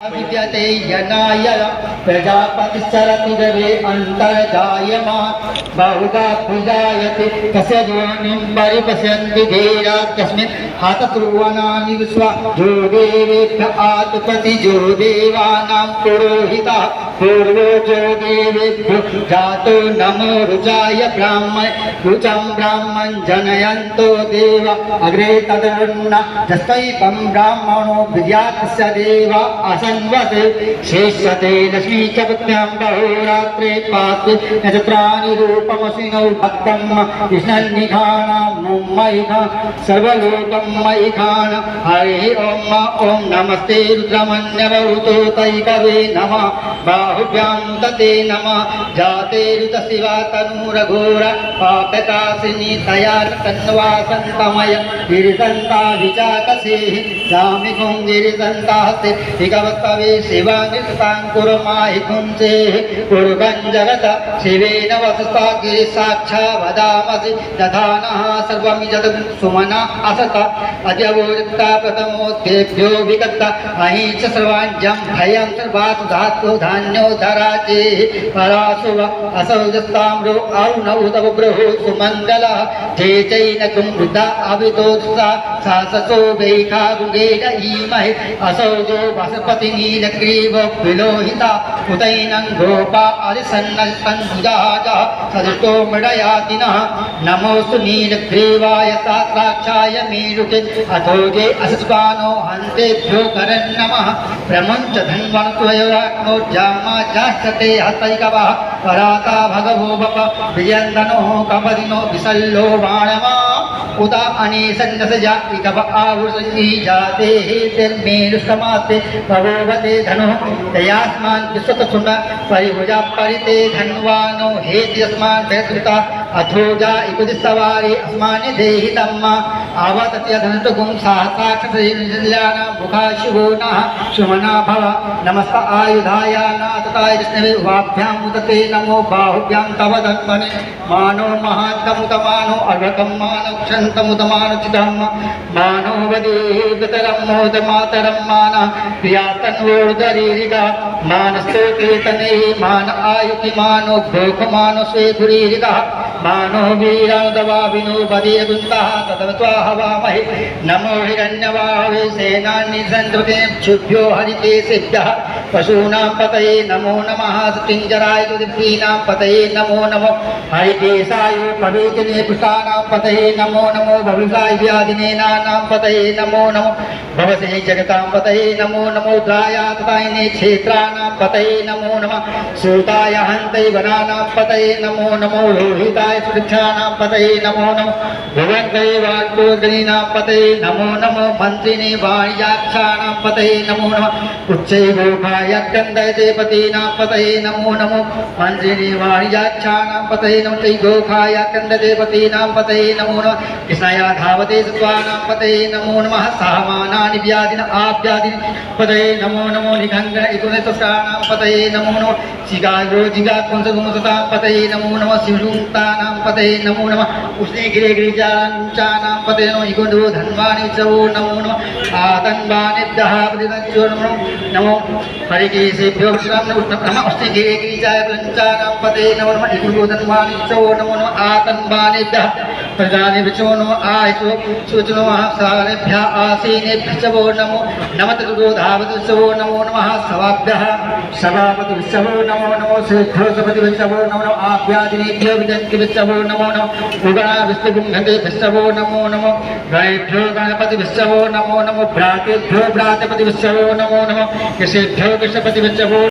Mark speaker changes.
Speaker 1: विद्यते यनाय प्रजापतिश्चरति गवे अन्तर्जायमान् बहुधा पूजायते कस्य योनिं परिपश्यन्ति धीरा तस्मिन् हतध्रुवनानि विश्वा जो देवेभ्य आत्पति जो देवानां पुरोहितः पूर्वो जो देवेभ्यो जातो नमो रुचाय ब्राह्मण रुचं ब्राह्मण जनयन्तो देव अग्रे तदरुन्न जस्तैकं ब्राह्मणो विद्यातस्य देव असन्वते शेष्यते लक्ष्मी च पत्न्यां बहुरात्रे पात्रे नक्षत्राणि रूपमसिनौ भक्तं कृष्णन्निघानां मुम्मयिघा सर्वलोकं मयिघान हरिः ॐ नमस्ते रुद्रमन्यवहुतो तैकवे नमः बाहुभ्यां तते नमः जाते ऋतशिवा तनूरघोर पातकासिनी तया तन्वासन्तमय गिरिसन्ता विचाकसेः जामिघुं गिरिसन्तास्ते हिगवत्तवे शिवाङ्गिताङ्कुरमाहि कुञ्चेः कुरुगं जगत शिवेन वसता गिरिसाक्षा वदामसि दधानः सर्वमिजतं सुमना असत अजवोरिता प्रथमोऽध्येभ्यो विगत अहि च सर्वाञ्जं भयं सर्वासु धातु धान्योद्धराचेः परासुव असौजस्ताम्रो औनौ तव ब्रहो सुमङ्गलः जे चैनकुं वृद्धा अविदोत्सा साससो वैखारुगेण ईमहे असौजो वसपति नीलग्रीव विलोहिता उतैनं गोपा आदिसन्नस्तन्भुजाः सदृष्टो मृडयातिनः नमोऽस्तु नीलग्रीवाय सात्राक्षाय मेरुके अथोजे असस्वानो हन्तेभ्यो करन् नमः प्रमञ्च धन्वन्त्वयोराग्नोर्जामा जाष्टते हस्तैकवः पराता भगवो बप वियन्दनो कपदिनो विसल्लो बाणमा उदा अनेसन्नसजा इकव आवृसञ्जी जाते हेतिर्मेरुष्कमाते भगवते धनुः तयास्मान् विश्वतसुन परिभुजा परिते धन्वानो हेति अस्मान् भेदृता अथोजा इकुदिस्तवारे अस्मानि देहि तम्मा आवतत्य धनतुगुं सहसाक्षसैर्निजल्यानां मुखा शिवो नः सुमना भव नमस्त आयुधाय नाथताय विष्णवे वाभ्यां मुदते नमो बाहुभ्यां तव धन्वने मानो महान्तमुतमानो अर्भकं मानव क्षन्तमुतमानचितं मानो वदेः पितरं मोदमातरं मानः प्रियातन्वोदरीरिका मानस्तोकेतनैः मान आयुतिमानो भोगमानो स्वेधुरीरिकः मानो वीरादवाविनो बदीयगुन्तः तदवत्वा हवामहे नमो हिरण्यवाहवे सेनान्निसन्तृतेभ्यो हरिकेशेभ्यः पशूनां पतये नमो नमः पिञ्जराय पृथिवीनां पतये नमो नमो हरिकेशाय पवेतिने पुष्टानां पतये नमो नमो भविषाय व्याधिनेनानां पतये नमो नमो भवसे जगतां पतये नमो नमो द्रायाततायिने क्षेत्राणां पतये नमो नमः सूताय हन्ते वनानां पतये नमो नमो लोहिताय वृक्षाणां पतये नमो नमो भुवन्ते वाग्भोजनीनां पतये नमो नमो मन्त्रिणे वाणिजाक्षाणां पतये नमो नमः उच्चै गोपाय कन्दयते पतीनां पतये नमो नमो मन्त्रिणे वाणिजाक्षाणां पतये नमो चै गोखाय कन्दयते पतीनां पतये नमो नमः कृष्णाया धावते सत्त्वानां पतये नमो नमः सहमानानि व्याधिन आव्याधिन पतये नमो नमो निघङ्गन इतुनेतस्कानां पतये नमो नमः शिगायो जिगाकुंसगुंसतां पतये नमो नमः शिवलुङ्क्तानां पतये नमो नमः उष्णीगिरे गिरिजाञ्चानां पतये नमो इगुण्डो धन्वानि च वो नमो नमः आतन्वानेभ्यः प्रतिदञ्चो नमो हरिकेशेभ्यो नमः उष्णीगिरे गिरिजाञ्चानां पतये नमो नमः इगुण्डो धन्वानि च वो नमो नमः आतन्वानेभ्यः प्रजानेभ्यो नमो आयसो सुचनो सारेभ्यः आसीनेभ्यः च वो नमो नमः धावतु च वो नमो नमः सवाभ्यः सभापतिभ्यश्च वो नमो नमो श्रीघोषपतिभ्यश्च वो नमो नमः आभ्यादिनेभ्यो विदन्तिभ्यश्च वो नमो नमः उगणाविष्णुगुंहतेभ्यश्च वो नमो नमो गणेभ्यो गणपतिभ्यश्च वो नमो नमो भ्रातेभ्यो भ्रातपतिभ्यश्च वो नमो नमः कृषेभ्यो कृषपतिभ्यश्च वो